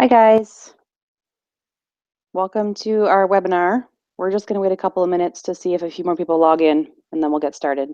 Hi guys, welcome to our webinar. We're just going to wait a couple of minutes to see if a few more people log in and then we'll get started.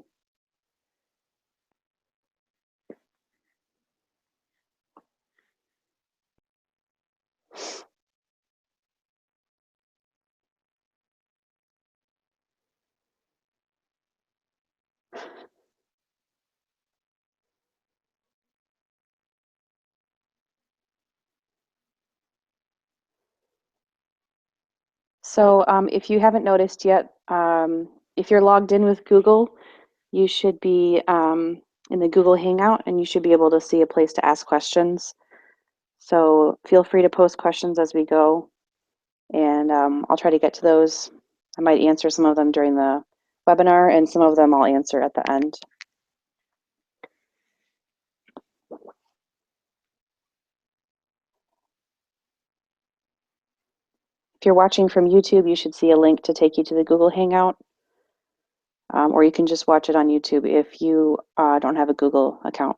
So if you haven't noticed yet, if you're logged in with Google, you should be in the Google Hangout and you should be able to see a place to ask questions. So feel free to post questions as we go and I'll try to get to those. I might answer some of them during the webinar and some of them I'll answer at the end. If you're watching from YouTube, you should see a link to take you to the Google Hangout. Or you can just watch it on YouTube if you don't have a Google account.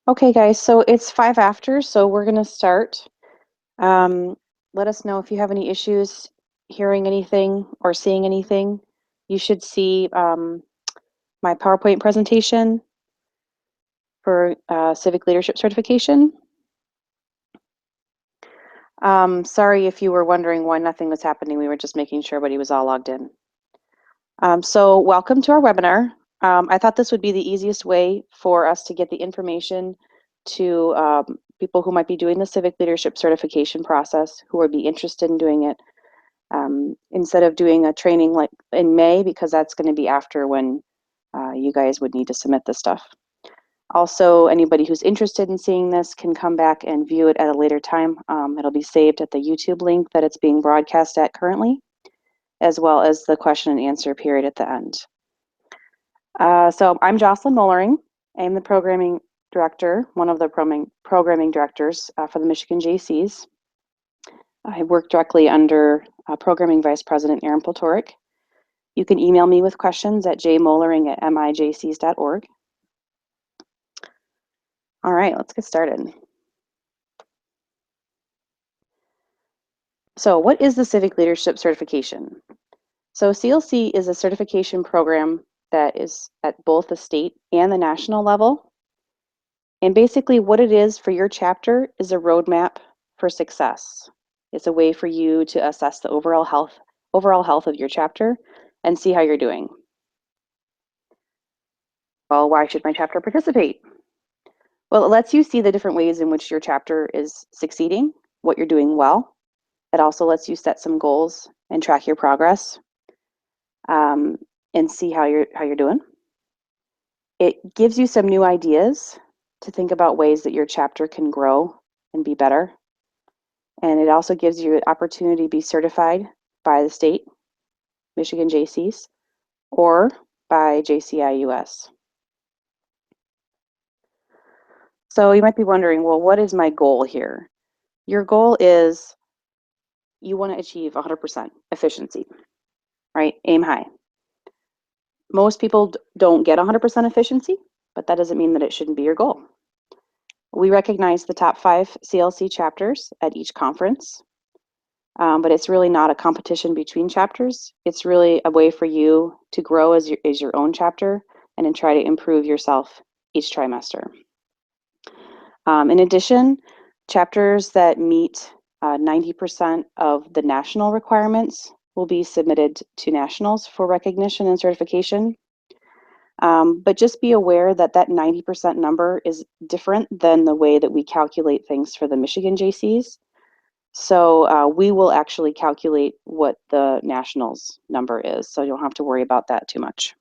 Okay, guys, so it's 5 after, so we're going to start. Let us know if you have any issues hearing anything or seeing anything. You should see my PowerPoint presentation for Civic Leadership Certification. Sorry if you were wondering why nothing was happening. We were just making sure everybody was all logged in. So welcome to our webinar. I thought this would be the easiest way for us to get the information to people who might be doing the Civic Leadership Certification process, who would be interested in doing it, instead of doing a training like in May, because that's going to be after when you guys would need to submit this stuff. Also, anybody who's interested in seeing this can come back and view it at a later time. It'll be saved at the YouTube link that it's being broadcast at currently, as well as the question and answer period at the end. So I'm Jocelyn Moellering. I'm the programming director, one of the programming directors for the Michigan Jaycees. I work directly under Programming Vice President Aaron Poltoric. You can email me with questions at jmoellering@mijaycees.org. All right, let's get started. So what is the Civic Leadership Certification? So CLC is a certification program that is at both the state and the national level. And basically what it is for your chapter is a roadmap for success. It's a way for you to assess the overall health of your chapter and see how you're doing. Well, why should my chapter participate? Well, it lets you see the different ways in which your chapter is succeeding, what you're doing well. It also lets you set some goals and track your progress, and see how you're doing. It gives you some new ideas to think about ways that your chapter can grow and be better. And it also gives you an opportunity to be certified by the state, Michigan Jaycees, or by JCIUS. So you might be wondering, well, what is my goal here? Your goal is you want to achieve 100% efficiency, right? Aim high. Most people don't get 100% efficiency, but that doesn't mean that it shouldn't be your goal. We recognize the top 5 CLC chapters at each conference, but it's really not a competition between chapters. It's really a way for you to grow as your own chapter and then try to improve yourself each trimester. In addition, chapters that meet 90% of the national requirements will be submitted to nationals for recognition and certification. But just be aware that that 90% number is different than the way that we calculate things for the Michigan Jaycees. So we will actually calculate what the nationals number is, so you don't have to worry about that too much.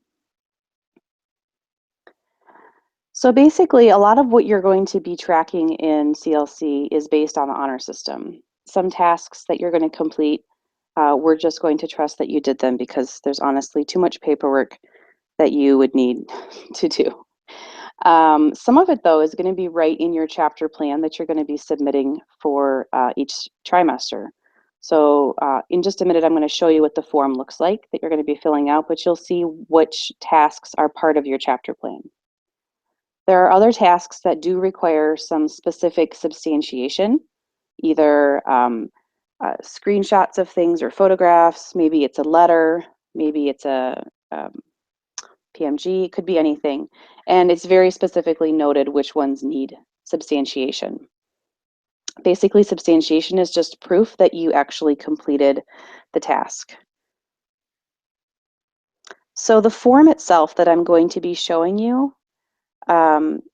So basically, a lot of what you're going to be tracking in CLC is based on the honor system. Some tasks that you're going to complete, we're just going to trust that you did them because there's honestly too much paperwork that you would need to do. Some of it, though, is going to be right in your chapter plan that you're going to be submitting for each trimester. So in just a minute, I'm going to show you what the form looks like that you're going to be filling out, but you'll see which tasks are part of your chapter plan. There are other tasks that do require some specific substantiation, either screenshots of things or photographs. Maybe it's a letter, maybe it's a PMG, it could be anything. And it's very specifically noted which ones need substantiation. Basically, substantiation is just proof that you actually completed the task. So the form itself that I'm going to be showing you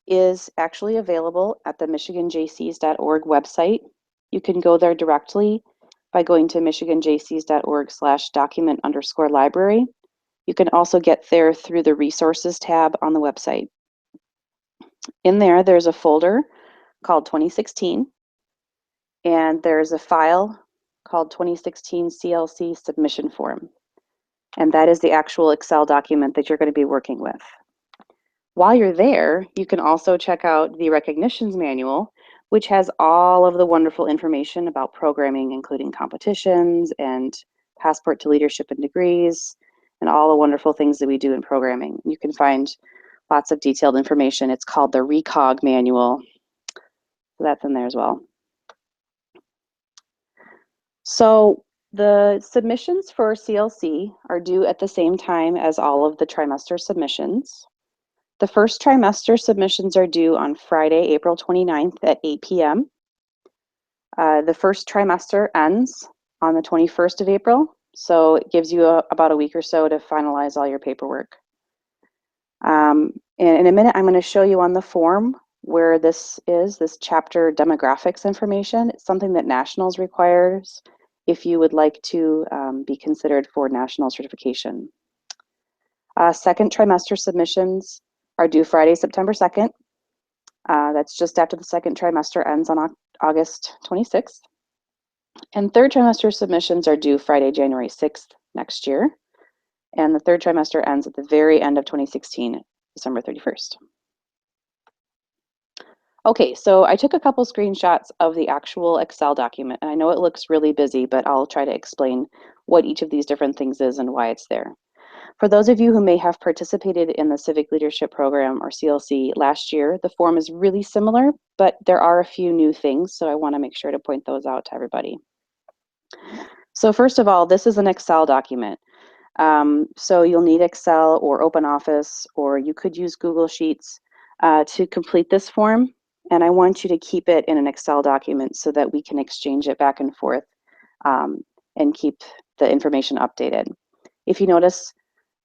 is actually available at the michiganjaycees.org website. You can go there directly by going to michiganjaycees.org/document_library. You can also get there through the resources tab on the website. In there, there's a folder called 2016, and there's a file called 2016 CLC Submission Form. And that is the actual Excel document that you're going to be working with. While you're there, you can also check out the Recognitions Manual, which has all of the wonderful information about programming, including competitions and Passport to Leadership and Degrees, and all the wonderful things that we do in programming. You can find lots of detailed information. It's called the Recog Manual. So that's in there as well. So the submissions for CLC are due at the same time as all of the trimester submissions. The first trimester submissions are due on Friday, April 29th at 8 p.m. The first trimester ends on the 21st of April, so it gives you about a week or so to finalize all your paperwork. And in a minute, I'm going to show you on the form where this chapter demographics information. It's something that Nationals requires if you would like to be considered for national certification. Second trimester submissions are due Friday, September 2nd. That's just after the second trimester ends on August 26th. And third trimester submissions are due Friday, January 6th next year. And the third trimester ends at the very end of 2016, December 31st. Okay, so I took a couple screenshots of the actual Excel document, and I know it looks really busy, but I'll try to explain what each of these different things is and why it's there. For those of you who may have participated in the Civic Leadership Program or CLC last year, the form is really similar, but there are a few new things, so I want to make sure to point those out to everybody. So first of all, this is an Excel document. So you'll need Excel or OpenOffice, or you could use Google Sheets to complete this form. and I want you to keep it in an Excel document so that we can exchange it back and forth and keep the information updated. If you notice,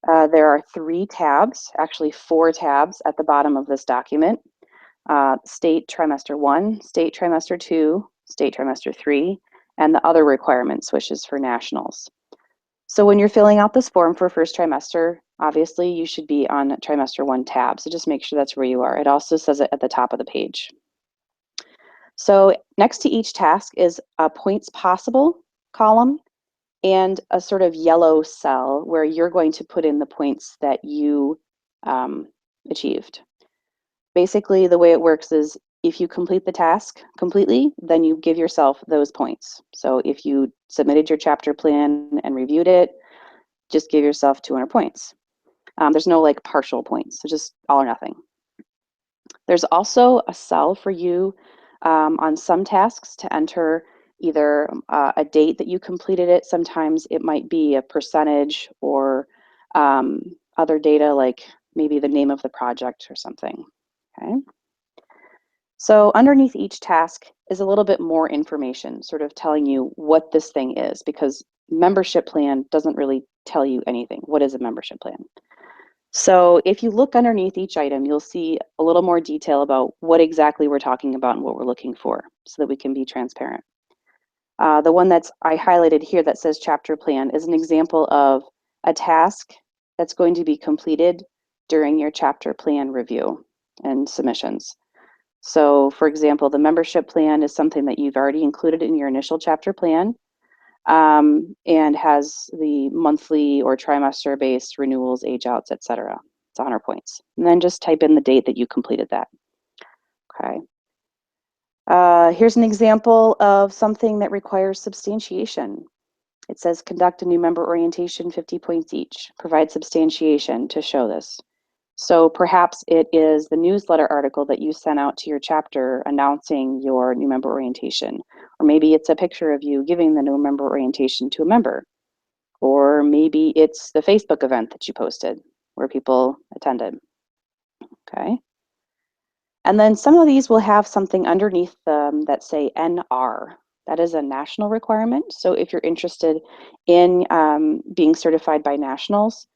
there are 3 tabs, actually 4 tabs at the bottom of this document. State Trimester 1, State Trimester 2, State Trimester 3, and the other requirements, which is for nationals. So when you're filling out this form for first trimester, obviously you should be on Trimester 1 tab, so just make sure that's where you are. It also says it at the top of the page. So next to each task is a points possible column and a sort of yellow cell where you're going to put in the points that you achieved. Basically, the way it works is if you complete the task completely, then you give yourself those points. So if you submitted your chapter plan and reviewed it, just give yourself 200 points. There's no like partial points, so just all or nothing. There's also a cell for you on some tasks to enter either a date that you completed it. Sometimes it might be a percentage or other data like maybe the name of the project or something. Okay. So underneath each task is a little bit more information, sort of telling you what this thing is, because membership plan doesn't really tell you anything. What is a membership plan? So if you look underneath each item, you'll see a little more detail about what exactly we're talking about and what we're looking for so that we can be transparent. The one that's I highlighted here that says chapter plan is an example of a task that's going to be completed during your chapter plan review and submissions. So for example, the membership plan is something that you've already included in your initial chapter plan and has the monthly or trimester-based renewals, age outs, etc. It's 100 points. And then just type in the date that you completed that. Okay. Here's an example of something that requires substantiation. It says conduct a new member orientation, 50 points each. Provide substantiation to show this. So perhaps it is the newsletter article that you sent out to your chapter announcing your new member orientation. Or maybe it's a picture of you giving the new member orientation to a member. Or maybe it's the Facebook event that you posted where people attended. Okay. And then some of these will have something underneath them that say NR. That is a national requirement. So if you're interested in being certified by nationals,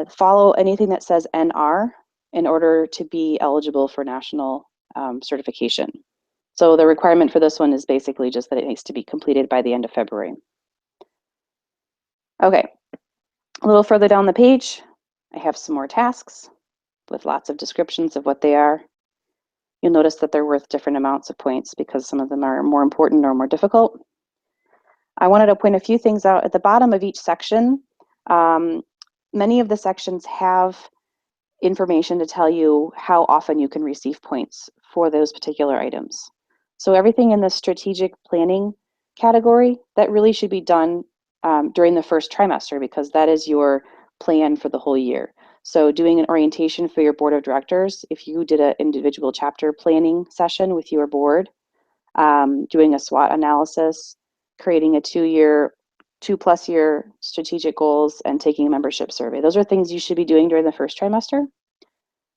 follow anything that says NR in order to be eligible for national certification. So the requirement for this one is basically just that it needs to be completed by the end of February. Okay, a little further down the page, I have some more tasks with lots of descriptions of what they are. You'll notice that they're worth different amounts of points because some of them are more important or more difficult. I wanted to point a few things out at the bottom of each section. Many of the sections have information to tell you how often you can receive points for those particular items. So everything in the strategic planning category, that really should be done during the first trimester because that is your plan for the whole year. So doing an orientation for your board of directors, if you did an individual chapter planning session with your board, doing a SWOT analysis, creating a 2+ year strategic goals, and taking a membership survey. Those are things you should be doing during the first trimester.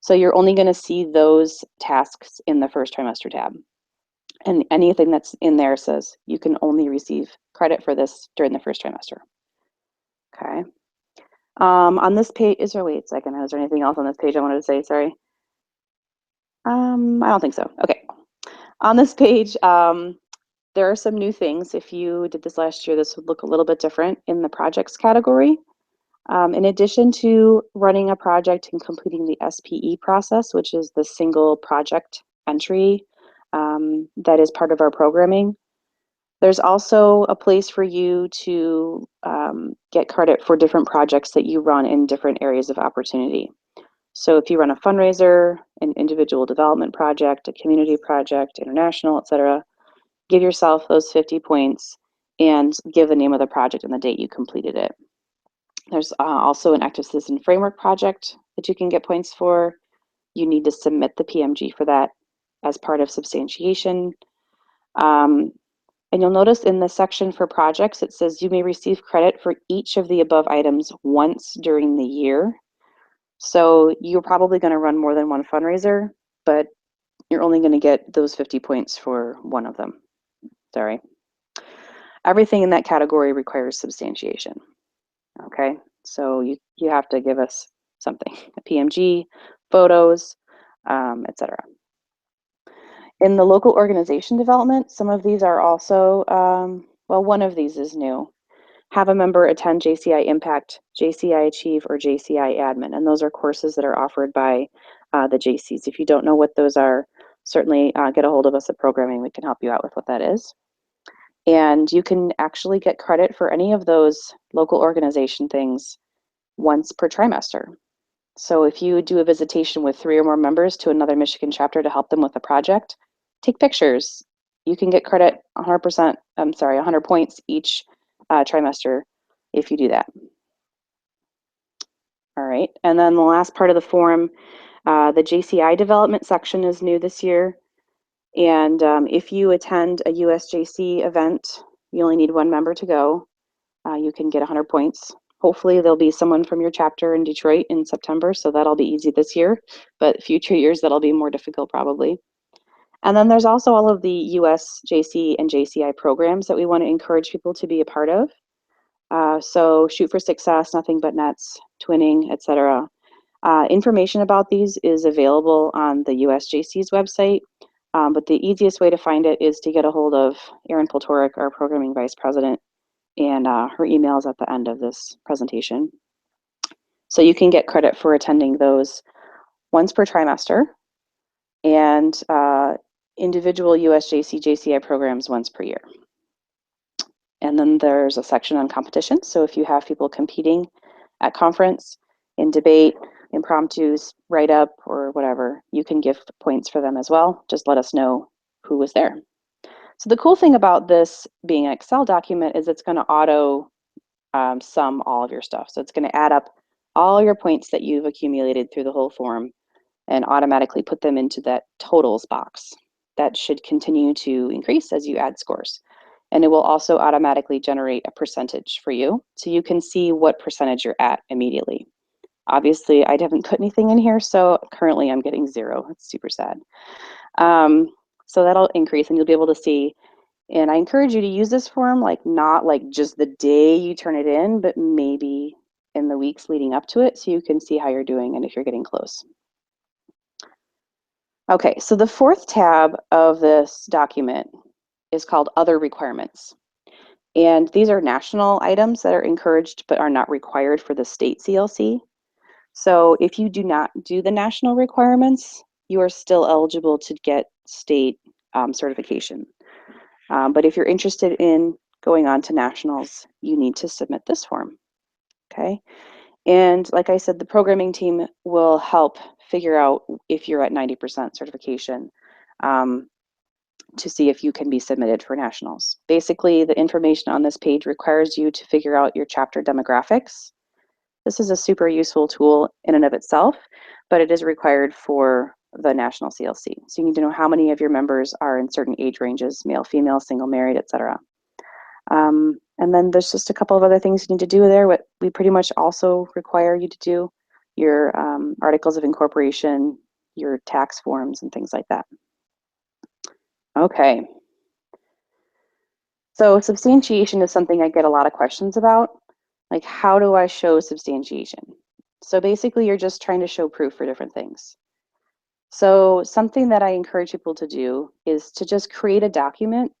So you're only going to see those tasks in the first trimester tab. And anything that's in there says you can only receive credit for this during the first trimester. Okay. On this page, wait a second, is there anything else on this page I wanted to say? Sorry. I don't think so. Okay. On this page, there are some new things. If you did this last year, this would look a little bit different in the projects category. In addition to running a project and completing the SPE process, which is the single project entry that is part of our programming, there's also a place for you to get credit for different projects that you run in different areas of opportunity. So if you run a fundraiser, an individual development project, a community project, international, etc., give yourself those 50 points and give the name of the project and the date you completed it. There's also an active citizen framework project that you can get points for. You need to submit the PMG for that as part of substantiation. And you'll notice in the section for projects, it says you may receive credit for each of the above items once during the year. So you're probably going to run more than one fundraiser, but you're only going to get those 50 points for one of them. Sorry. Everything in that category requires substantiation. Okay, so you have to give us something, a PMG, photos, etc. In the local organization development, some of these are also, well, one of these is new. Have a member attend JCI Impact, JCI Achieve, or JCI Admin, and those are courses that are offered by the Jaycees. If you don't know what those are, certainly get a hold of us at programming. We can help you out with what that is. And you can actually get credit for any of those local organization things once per trimester. So if you do a visitation with 3 or more members to another Michigan chapter to help them with a project, take pictures. You can get credit 100%, 100 points each trimester if you do that. All right, and then the last part of the form, the JCI development section is new this year. And if you attend a USJC event, you only need 1 member to go. You can get 100 points. Hopefully there'll be someone from your chapter in Detroit in September, so that'll be easy this year, but future years that'll be more difficult probably. And then there's also all of the USJC and JCI programs that we want to encourage people to be a part of. So Shoot for Success, Nothing But Nets, Twinning, etc. Information about these is available on the USJC's website, but the easiest way to find it is to get a hold of Erin Poltoric, our programming vice president, and her email is at the end of this presentation. So you can get credit for attending those once per trimester, and individual USJC, JCI programs once per year. And then there's a section on competition. So if you have people competing at conference, in debate, impromptus, write-up, or whatever, you can give points for them as well. Just let us know who was there. So the cool thing about this being an Excel document is it's going to auto sum all of your stuff. So it's going to add up all your points that you've accumulated through the whole form and automatically put them into that totals box. That should continue to increase as you add scores. And it will also automatically generate a percentage for you, so you can see what percentage you're at immediately. Obviously, I haven't put anything in here, so currently I'm getting 0. It's super sad. So that'll increase, and you'll be able to see. And I encourage you to use this form, like not like just the day you turn it in, but maybe in the weeks leading up to it, so you can see how you're doing and if you're getting close. Okay, so the 4th tab of this document is called Other Requirements. And these are national items that are encouraged but are not required for the state CLC. So if you do not do the national requirements, you are still eligible to get state certification. But if you're interested in going on to nationals, you need to submit this form, okay? And like I said, the programming team will help figure out if you're at 90% certification to see if you can be submitted for nationals. Basically, the information on this page requires you to figure out your chapter demographics. This is a super useful tool in and of itself, but it is required for the national CLC. So you need to know how many of your members are in certain age ranges, male, female, single, married, etc. And then there's just a couple of other things you need to do there. What we pretty much also require you to do, your articles of incorporation, your tax forms, and things like that. Okay. So substantiation is something I get a lot of questions about. Like, how do I show substantiation? So basically, you're just trying to show proof for different things. So something that I encourage people to do is to just create a document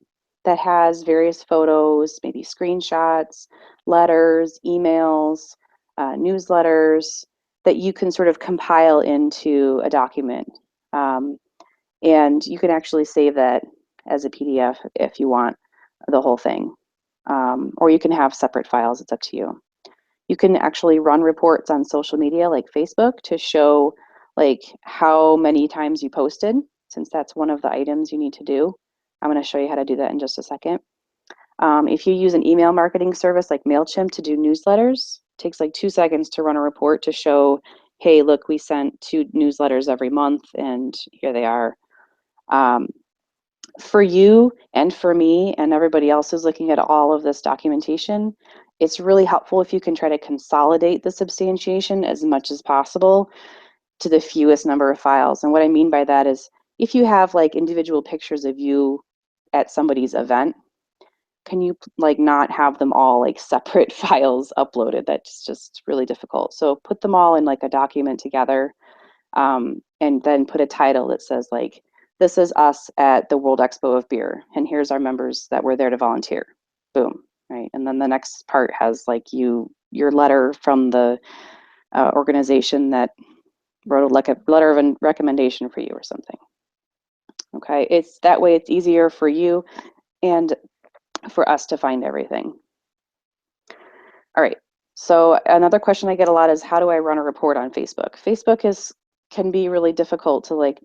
that has various photos, maybe screenshots, letters, emails, newsletters that you can sort of compile into a document. And you can actually save that as a PDF if you want the whole thing. Or you can have separate files, it's up to you. You can actually run reports on social media like Facebook to show like how many times you posted, since that's one of the items you need to do. I'm going to show you how to do that in just a second. If you use an email marketing service like MailChimp to do newsletters, it takes like 2 seconds to run a report to show, hey, look, we sent 2 newsletters every month and here they are. For you and for me and everybody else who's looking at all of this documentation, it's really helpful if you can try to consolidate the substantiation as much as possible to the fewest number of files. And what I mean by that is if you have like individual pictures of you at somebody's event, can you like not have them all like separate files uploaded? That's just really difficult. So put them all in like a document together, and then put a title that says like, this is us at the World Expo of Beer, and here's our members that were there to volunteer. Boom, right? And then the next part has like your letter from the organization that wrote like a letter of recommendation for you or something. Okay, it's that way it's easier for you and for us to find everything. All right, so another question I get a lot is, how do I run a report on Facebook? Facebook can be really difficult to like,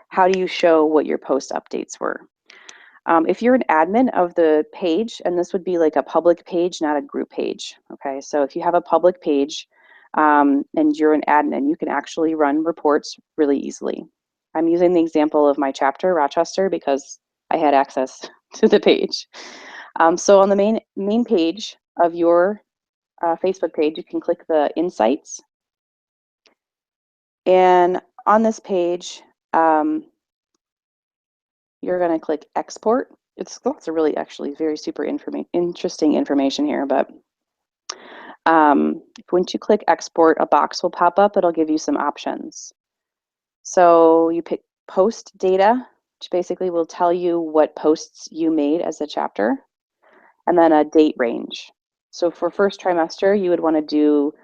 how do you show what your post updates were? If you're an admin of the page, and this would be like a public page, not a group page, okay? So if you have a public page and you're an admin, you can actually run reports really easily. I'm using the example of my chapter, Rochester, because I had access to the page. So on the main page of your Facebook page, you can click the Insights. And on this page, you're going to click Export. It's lots of really actually very super interesting information here, but once you click Export, a box will pop up. It'll give you some options. So you pick Post Data, which basically will tell you what posts you made as a chapter, and then a date range. So for first trimester, you would want to do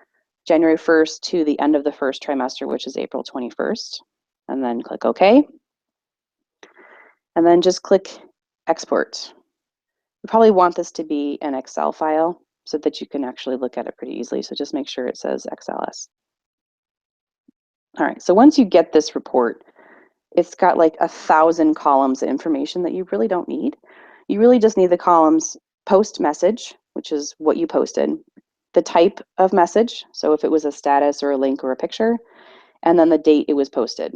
January 1st to the end of the first trimester, which is April 21st, and then click OK. And then just click Export. You probably want this to be an Excel file so that you can actually look at it pretty easily. So just make sure it says XLS. All right, so once you get this report, it's got like 1,000 columns of information that you really don't need. You really just need the columns post message, which is what you posted, the type of message, so if it was a status or a link or a picture, and then the date it was posted.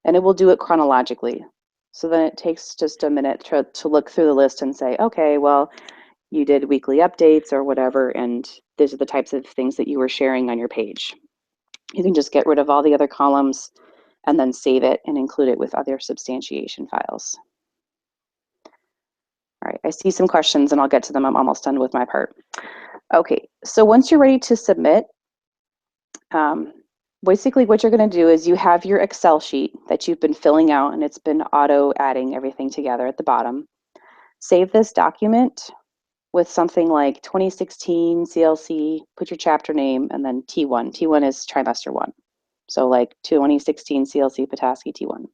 And it will do it chronologically. So then it takes just a minute to look through the list and say, okay, well, you did weekly updates or whatever, and these are the types of things that you were sharing on your page. You can just get rid of all the other columns and then save it and include it with other substantiation files. All right, I see some questions and I'll get to them. I'm almost done with my part. Okay, so once you're ready to submit, basically what you're going to do is you have your Excel sheet that you've been filling out and it's been auto adding everything together at the bottom. Save this document with something like 2016 CLC, put your chapter name, and then T1. T1 is trimester 1. So like 2016 CLC Petoskey T1.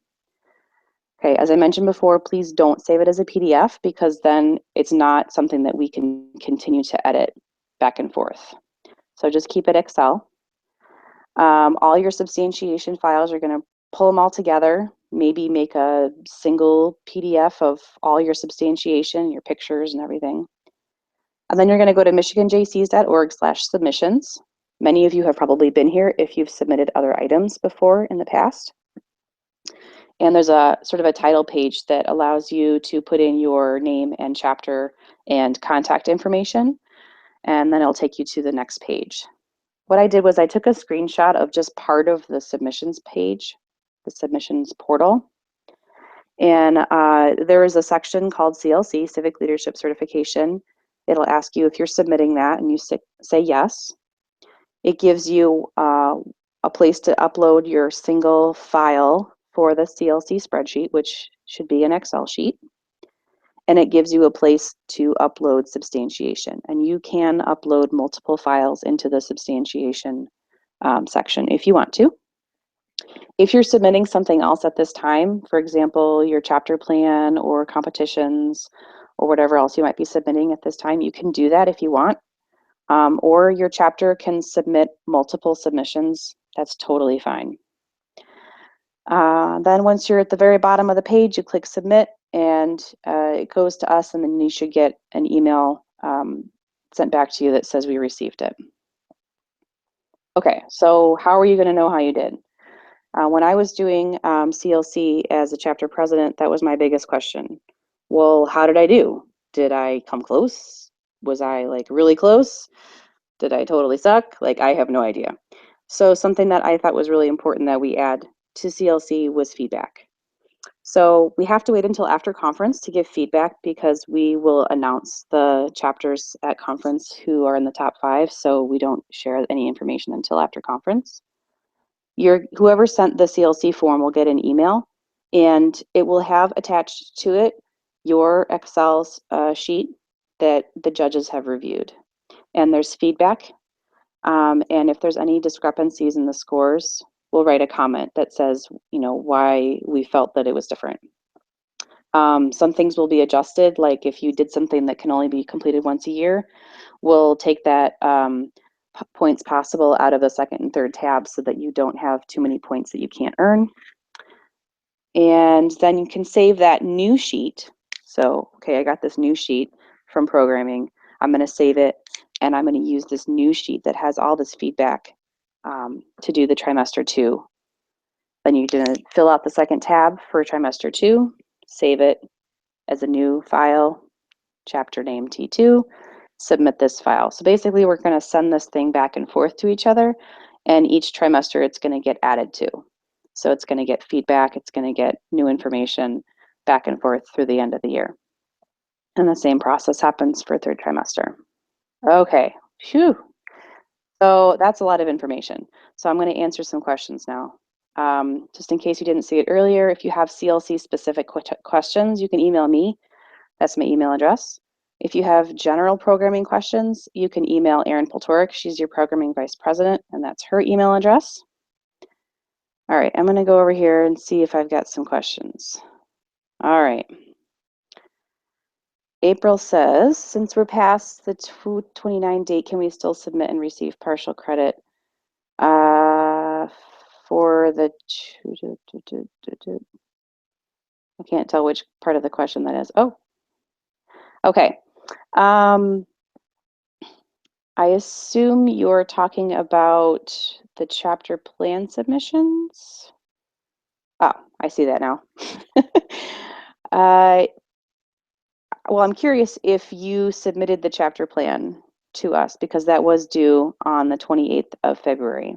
Okay, as I mentioned before, please don't save it as a PDF because then it's not something that we can continue to edit back and forth. So just keep it Excel. All your substantiation files, are going to pull them all together, maybe make a single PDF of all your substantiation, your pictures and everything. And then you're going to go to michiganjaycees.org/submissions. Many of you have probably been here if you've submitted other items before in the past. And there's a sort of a title page that allows you to put in your name and chapter and contact information, and then it'll take you to the next page. What I did was I took a screenshot of just part of the submissions page, the submissions portal. And there is a section called CLC, Civic Leadership Certification. It'll ask you if you're submitting that, and you say yes. It gives you a place to upload your single file for the CLC spreadsheet, which should be an Excel sheet. And it gives you a place to upload substantiation. And you can upload multiple files into the substantiation section if you want to. If you're submitting something else at this time, for example, your chapter plan or competitions or whatever else you might be submitting at this time, you can do that if you want. Or your chapter can submit multiple submissions. That's totally fine. Then once you're at the very bottom of the page, you click submit and it goes to us, and then you should get an email sent back to you that says we received it. Okay, so how are you going to know how you did? When I was doing CLC as a chapter president, that was my biggest question. Well, how did I do? Did I come close? Was I like really close? Did I totally suck? Like, I have no idea. So something that I thought was really important that we add to CLC was feedback. So we have to wait until after conference to give feedback because we will announce the chapters at conference who are in the top 5, so we don't share any information until after conference. Whoever sent the CLC form will get an email, and it will have attached to it your Excel sheet that the judges have reviewed. And there's feedback, and if there's any discrepancies in the scores, we'll write a comment that says, why we felt that it was different. Some things will be adjusted, like if you did something that can only be completed once a year, we'll take that points possible out of the second and third tab so that you don't have too many points that you can't earn. And then you can save that new sheet. So, okay, I got this new sheet from programming. I'm going to save it, and I'm going to use this new sheet that has all this feedback to do the trimester 2. Then you're going to fill out the second tab for trimester 2, save it as a new file, chapter name T2, submit this file. So basically we're going to send this thing back and forth to each other, and each trimester it's going to get added to. So it's going to get feedback, it's going to get new information back and forth through the end of the year. And the same process happens for third trimester. Okay, phew. So that's a lot of information. So I'm going to answer some questions now. Just in case you didn't see it earlier, if you have CLC specific questions, you can email me. That's my email address. If you have general programming questions, you can email Erin Poltoric. She's your programming vice president, and that's her email address. All right, I'm going to go over here and see if I've got some questions. All right. April says, since we're past the 2/29 date, can we still submit and receive partial credit for the... I can't tell which part of the question that is. Oh, okay. I assume you're talking about the chapter plan submissions? Oh, I see that now. Well, I'm curious if you submitted the chapter plan to us, because that was due on the 28th of February.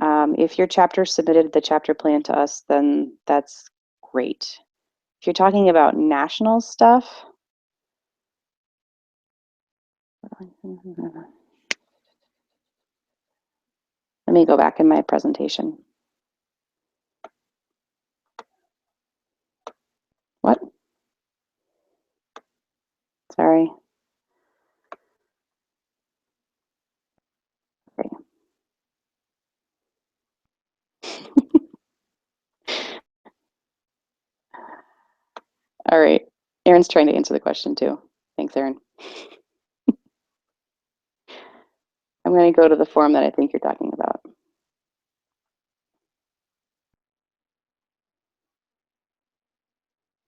If your chapter submitted the chapter plan to us, then that's great. If you're talking about national stuff, let me go back in my presentation. What? Sorry. Okay. All right. Erin's trying to answer the question too. Thanks, Erin. I'm going to go to the form that I think you're talking about.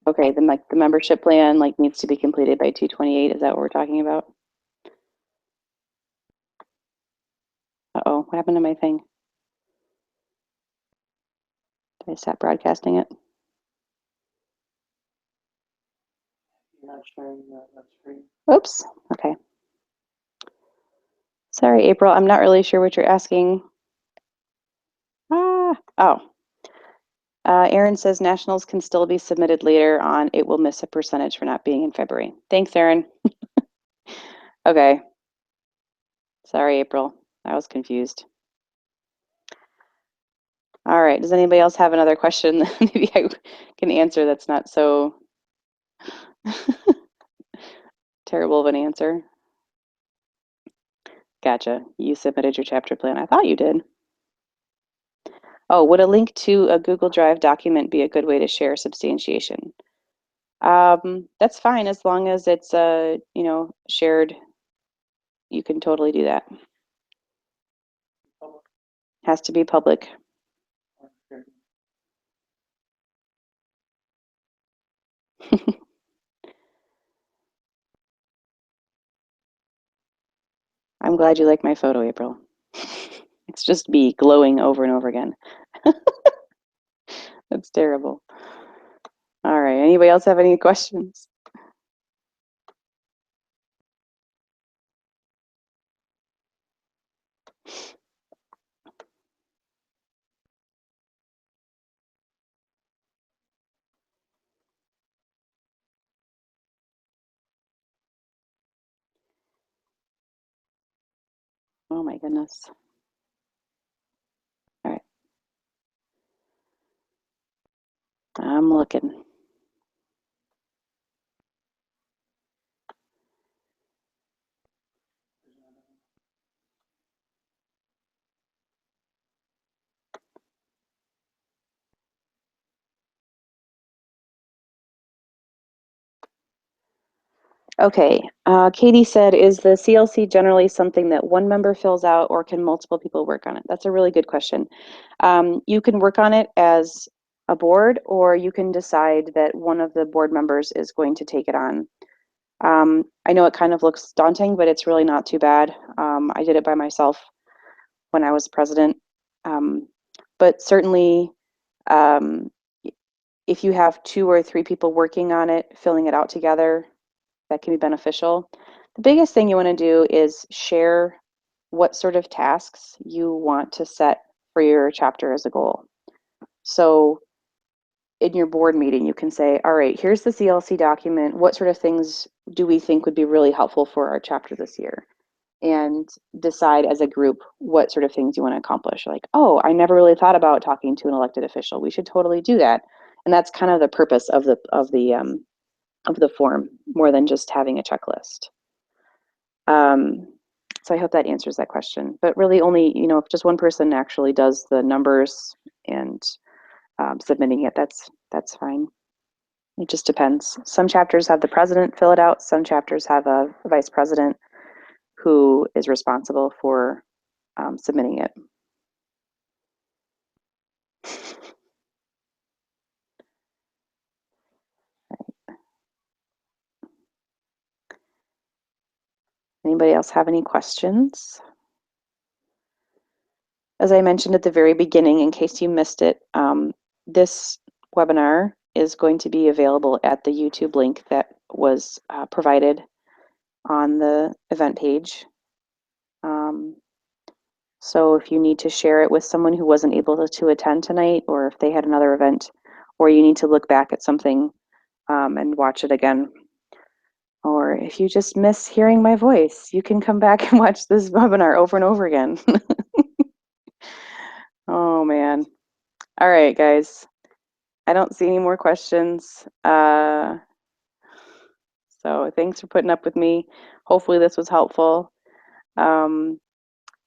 Okay, the membership plan needs to be completed by 2/28. Is that what we're talking about? Uh-oh, what happened to my thing? Did I stop broadcasting it? You're not sharing that screen. Oops, okay. Sorry, April, I'm not really sure what you're asking. Oh. Erin says nationals can still be submitted later on. It will miss a percentage for not being in February. Thanks, Erin. Okay. Sorry, April. I was confused. All right. Does anybody else have another question that maybe I can answer that's not so terrible of an answer? Gotcha. You submitted your chapter plan. I thought you did. Oh, would a link to a Google Drive document be a good way to share substantiation? That's fine as long as it's shared. You can totally do that. Has to be public. I'm glad you like my photo, April. It's just me glowing over and over again. That's terrible. All right, anybody else have any questions? Oh my goodness. All right. I'm looking. Okay, Katie said, is the CLC generally something that one member fills out or can multiple people work on it? That's a really good question. You can work on it as a board, or you can decide that one of the board members is going to take it on. I know it kind of looks daunting, but it's really not too bad. I did it by myself when I was president. But certainly, um, if you have 2 or 3 people working on it, filling it out together, that can be beneficial. The biggest thing you want to do is share what sort of tasks you want to set for your chapter as a goal. So in your board meeting, you can say, all right, here's the CLC document. What sort of things do we think would be really helpful for our chapter this year? And decide as a group what sort of things you want to accomplish. Like, oh, I never really thought about talking to an elected official. We should totally do that. And that's kind of the purpose of the form, more than just having a checklist. So I hope that answers that question. But really, only if just one person actually does the numbers and submitting it, that's fine. It just depends. Some chapters have the president fill it out. Some chapters have a vice president who is responsible for submitting it. Anybody else have any questions? As I mentioned at the very beginning, in case you missed it, this webinar is going to be available at the YouTube link that was provided on the event page. So if you need to share it with someone who wasn't able to attend tonight, or if they had another event, or you need to look back at something and watch it again, or if you just miss hearing my voice, you can come back and watch this webinar over and over again. Oh man. All right, guys. I don't see any more questions. So thanks for putting up with me. Hopefully this was helpful. And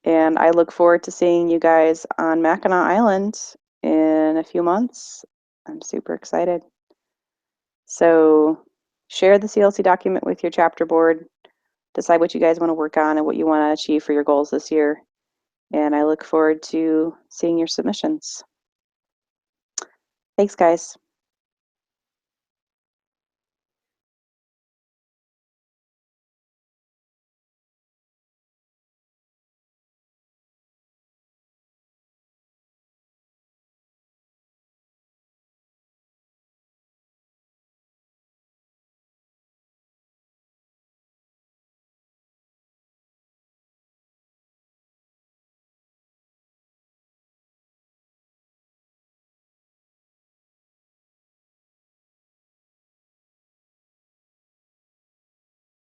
I look forward to seeing you guys on Mackinac Island in a few months. I'm super excited. So share the CLC document with your chapter board. Decide what you guys want to work on and what you want to achieve for your goals this year. And I look forward to seeing your submissions. Thanks, guys.